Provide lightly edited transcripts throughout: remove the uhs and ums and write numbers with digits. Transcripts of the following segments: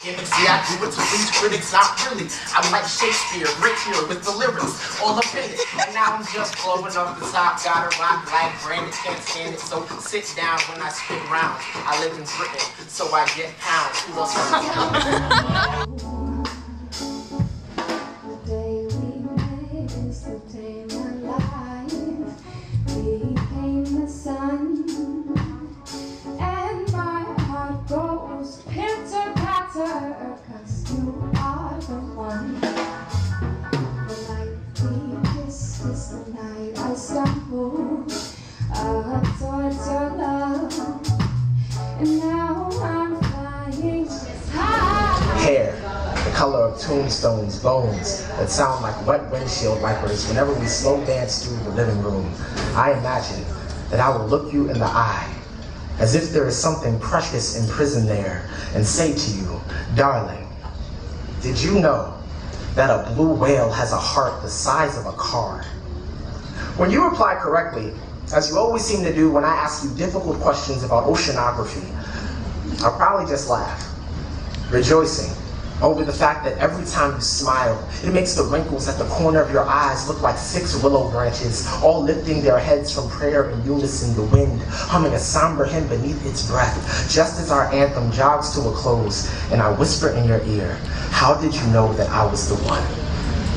See, I do it to please critics, not really. I'm like Shakespeare, right here with the lyrics, all up in it. And now I'm just blowing off the top, got a rock like Brandon, can't stand it. So sit down when I spin round. I live in Britain, so I get pounds. Who else wants to The day we met is the day my life became the sun, and my heart goes pitter-patter, 'cause you are the one. The night we kissed is the night I stumbled up towards your love, and now I'm flying high. Hair, the color of tombstones, bones that sound like wet windshield wipers. Whenever we slow dance through the living room, I imagine that I will look you in the eye, as if there is something precious imprisoned there, and say to you, darling, did you know that a blue whale has a heart the size of a car? When you reply correctly, as you always seem to do when I ask you difficult questions about oceanography, I'll probably just laugh, rejoicing over the fact that every time you smile, it makes the wrinkles at the corner of your eyes look like 6 willow branches, all lifting their heads from prayer in unison, the wind humming a somber hymn beneath its breath, just as our anthem jogs to a close, and I whisper in your ear, how did you know that I was the one?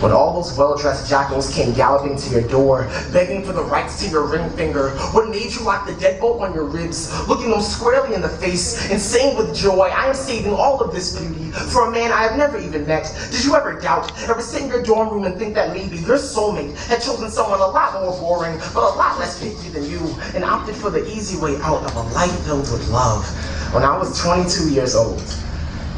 When all those well-dressed jackals came galloping to your door, begging for the rights to your ring finger, what made you like the deadbolt on your ribs, looking them squarely in the face and saying with joy, I am saving all of this beauty for a man I have never even met. Did you ever doubt, ever sit in your dorm room and think that maybe your soulmate had chosen someone a lot more boring, but a lot less picky than you, and opted for the easy way out of a life filled with love? When I was 22 years old,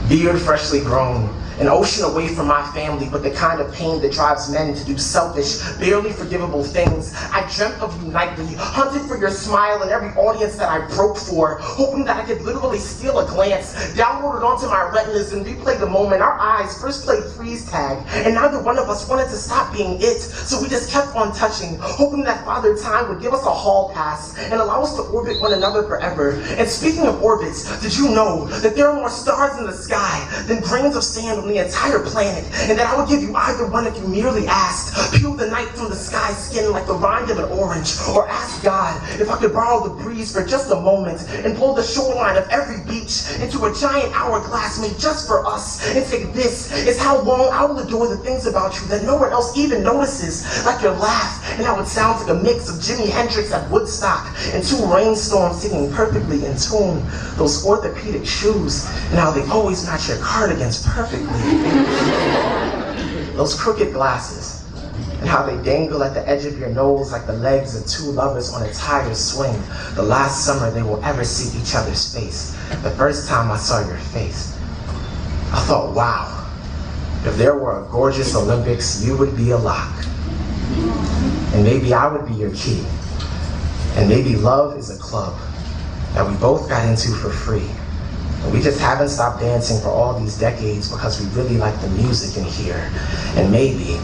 beard freshly grown, an ocean away from my family, but the kind of pain that drives men to do selfish, barely forgivable things. I dreamt of you nightly, hunted for your smile in every audience that I broke for, hoping that I could literally steal a glance, download it onto my retinas and replay the moment our eyes first played freeze tag, and neither one of us wanted to stop being it, so we just kept on touching, hoping that Father Time would give us a hall pass and allow us to orbit one another forever. And speaking of orbits, did you know that there are more stars in the sky than grains of sand the entire planet, and that I would give you either one if you merely asked? Peel the night from the sky skin like the rind of an orange, or ask God if I could borrow the breeze for just a moment and blow the shoreline of every beach into a giant hourglass made just for us, and say this is how long I will adore the things about you that no one else even notices, like your laugh and how it sounds like a mix of Jimi Hendrix at Woodstock and 2 rainstorms singing perfectly in tune, those orthopedic shoes and how they always match your cardigans perfectly. Those crooked glasses, and how they dangle at the edge of your nose like the legs of 2 lovers on a tire swing, the last summer they will ever see each other's face. The first time I saw your face, I thought, wow, if there were a gorgeous Olympics, you would be a lock. And maybe I would be your key. And maybe love is a club that we both got into for free. We just haven't stopped dancing for all these decades because we really like the music in here. And maybe,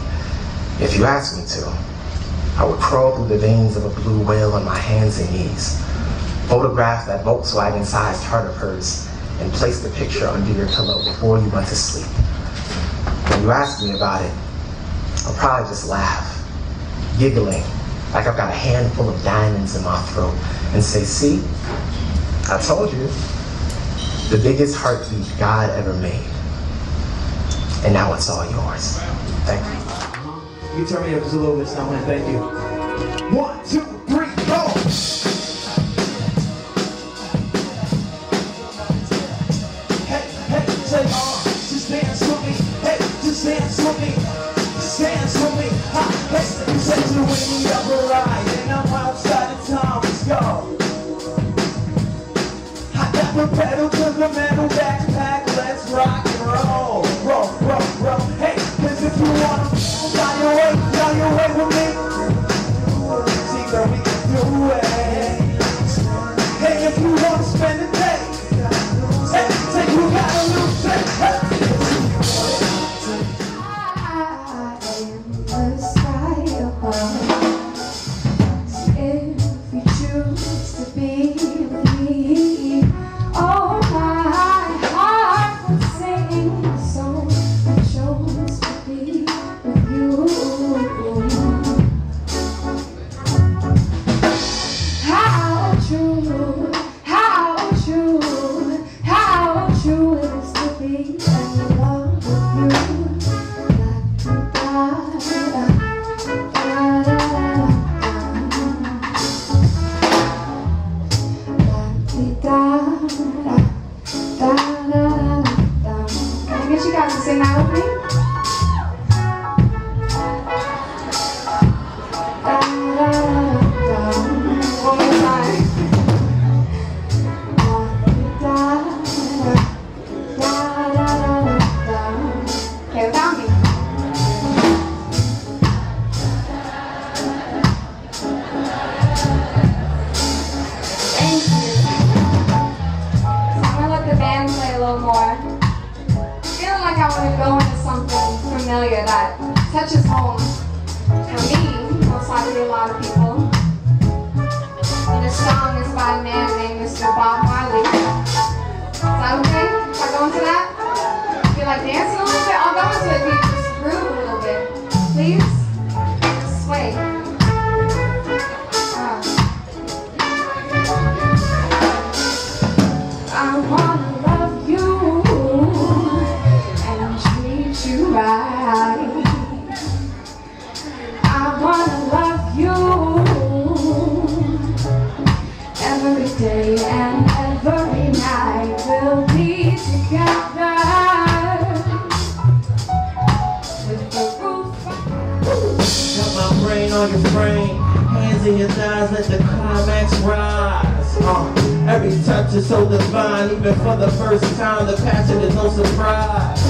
if you asked me to, I would crawl through the veins of a blue whale on my hands and knees, photograph that Volkswagen-sized heart of hers, and place the picture under your pillow before you went to sleep. When you ask me about it, I'll probably just laugh, giggling like I've got a handful of diamonds in my throat, and say, see, I told you. The biggest heartbeat God ever made. And now it's all yours. Thank you. You turn me up just a little bit, Salman. Thank you. 1, 2, 3, go! Hey, hey, say, just dance with me. Hey, just dance with me. Just dance with me. Hey, you said to win me up a ride, and I'm outside of time. Let's go. The pedal to the metal backpack, let's rock and roll, roll, roll, roll. Hey, cause if you wanna fly away with me, see that we can do it. Hey, if you wanna spend the day, hey, say you gotta lose it. I am the sky above. If you choose to be with me, oh, my heart will sing. sing that with me? One more time. Okay, without me. Thank you. So I'm gonna let the band play a little more. Feeling like I want to go into something familiar that touches home for me, most likely a lot of people. And this song is by a man named Mr. Bob Marley. Is that okay? If I go into that? Feel like dancing a little bit? I'll go into it if you just groove a little bit. Please? Just sway. I wanna love you and treat you right. I wanna love you every day and every night. We'll be together with the roof. Got my brain on your frame, hands in your thighs, let the climax rise. Every touch is so divine, even for the first time, the passion is no surprise.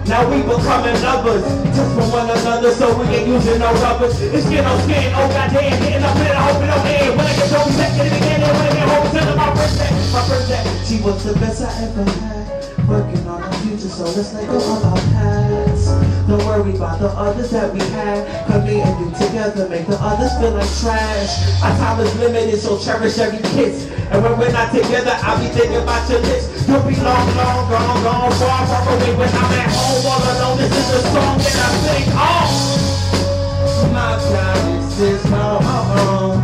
Now we becoming lovers, just for one another, so we ain't using no rubbers. It's skin on skin, oh goddamn, getting up in it, I hope it don't end. When I get home, second it again, and when I get home, tell her my birthday. She was the best I ever had, working on our future, so let's let go of our past. Don't worry about the others that we had, cause me and you together make the others feel like trash. Our time is limited, so cherish every kiss. And when we're not together, I'll be thinking about your lips. You'll be long, long, gone, gone, far, far away. When I'm at home all alone, this is the song that I sing. Oh, my God, this is home.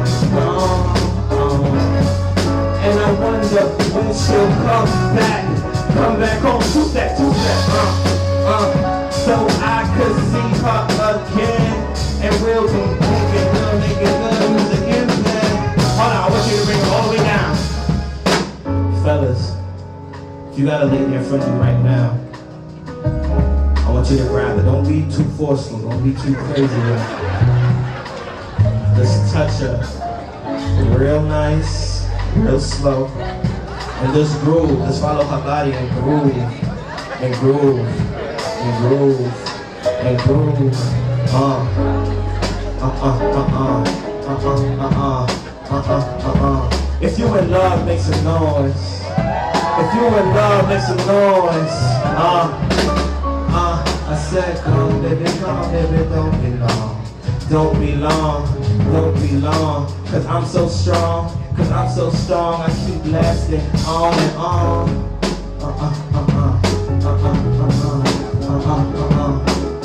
And I wonder when she'll come back home. Who's that? So I could see her again, and we'll be making good music again. Hold on, I want you to bring it all the way down. Fellas, if you got a lady in front of you right now, I want you to grab it. Don't be too forceful, don't be too crazy with it. Just touch her real nice, real slow, and just groove. Just follow her body and groove, and groove, and groove, and groove. If you in love, make some noise. If you in love, make some noise. I said, come, baby, don't be long. Don't be long, don't be long. Cause I'm so strong, I keep lasting on and on.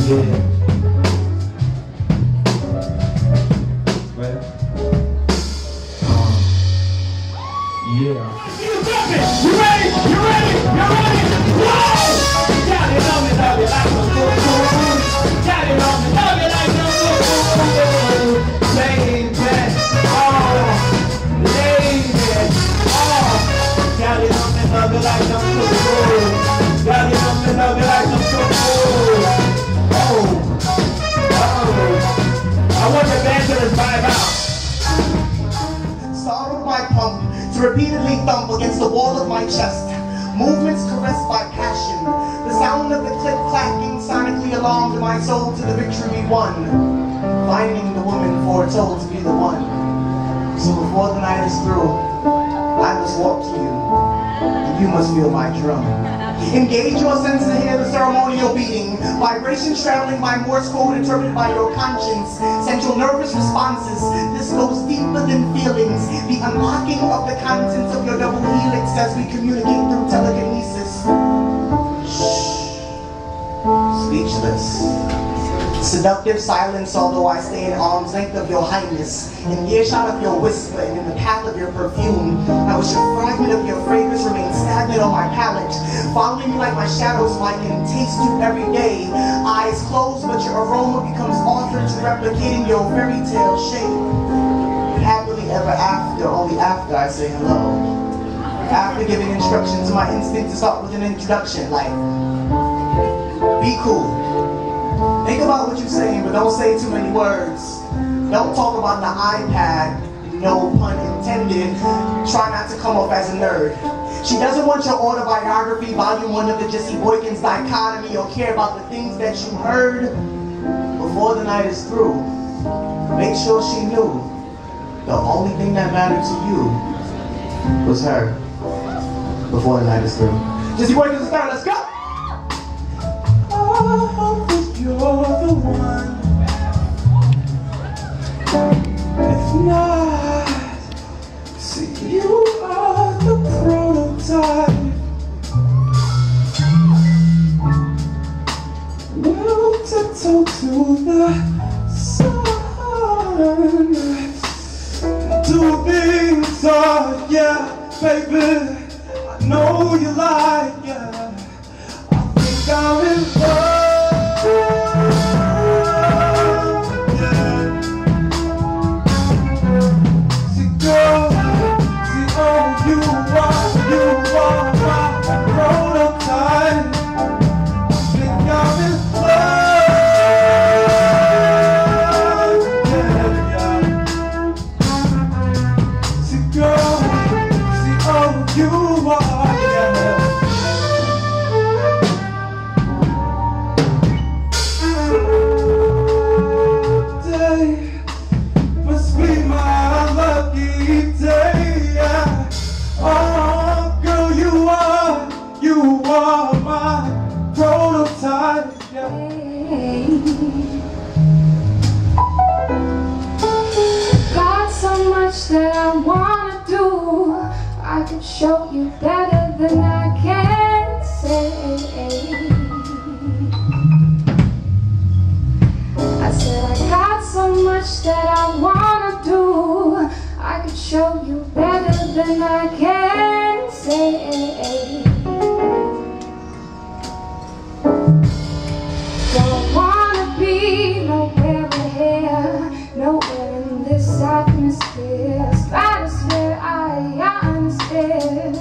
Yeah. Yeah. You ready? Whoa! Got it on me, love it like some food. Got it on me, love it like some food. Baby, lady, got it on me, love it like some food. Got it on me, love it like some food. I want the band to just vibe out. Sorrow my pump to repeatedly thump against the wall of my chest. Movements caressed by passion. The sound of the clip clacking sonically along to my soul to the victory we won. Finding the woman foretold to be the one. So before the night is through, I must walk to you, and you must feel my drum. Engage your senses to hear the ceremonial beating. Vibrations traveling by Morse code interpreted by your conscience. Central nervous responses. This goes deeper than feelings. The unlocking of the contents of your double helix as we communicate through telekinesis. Speechless. Seductive silence, although I stay in arm's length of your highness, in earshot of your whisper and in the path of your perfume. I wish a fragment of your fragrance remained stagnant on my palate, following me like my shadow so I can taste you every day. Eyes closed, but your aroma becomes authored to replicating your fairy tale shape. Happily ever after, only after I say hello. After giving instructions to my instinct to start with an introduction, like Be cool. Think about what you're saying, but don't say too many words. Don't talk about the iPad, no pun intended. Try not to come off as a nerd. She doesn't want your autobiography, volume 1 of the Jesse Boykins dichotomy, or care about the things that you heard before the night is through. Make sure she knew the only thing that mattered to you was her before the night is through. Jesse Boykins is time, let's go! I hope that you're the one. If not, see, you are the prototype. We'll tiptoe to the sun. Do things, yeah, baby. I know you like, yeah. I think I'm in love, yeah. See, girl, see, oh, you are my prototype. I think I'm in love, yeah. See, girl, see, oh, you are, yeah. Day must be my lucky day, yeah. Oh, girl, you are my prototype, yeah. Got so much that I wanna do. I could show you better than I can say. I said I got so much that I wanna do. I could show you better than I can say. Don't wanna be nowhere but here, nowhere in this atmosphere, stratosphere, I understand.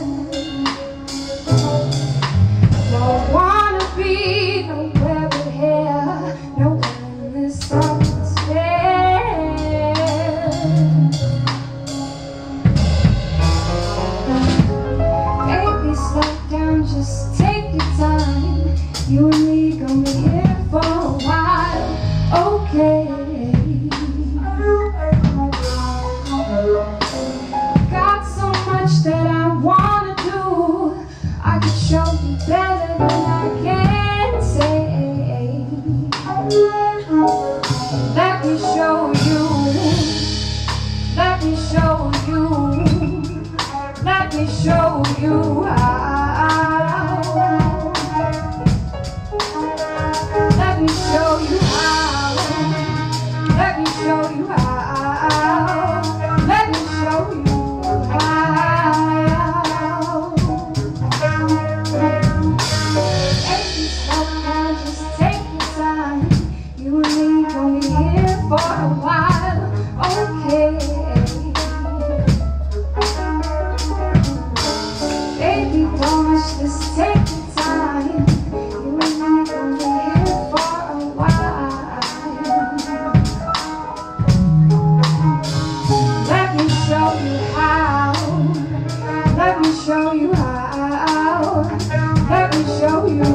Don't wanna be nowhere but here, nowhere in this atmosphere. Baby, slow down, just take your time. You and me gonna be here for a while, okay? Got so much that I wanna do. I could show you better than I can say. Let me show you. Let me show you. Let me show you how. Let me show you how. Let me show you how. Let me show you how. Baby, slow down, just take your time. You and me gonna be here for a while, okay? Baby, don't rush, just take your time. You and me gonna be here for a while. Let me show you how. Let me show you how. Let me show you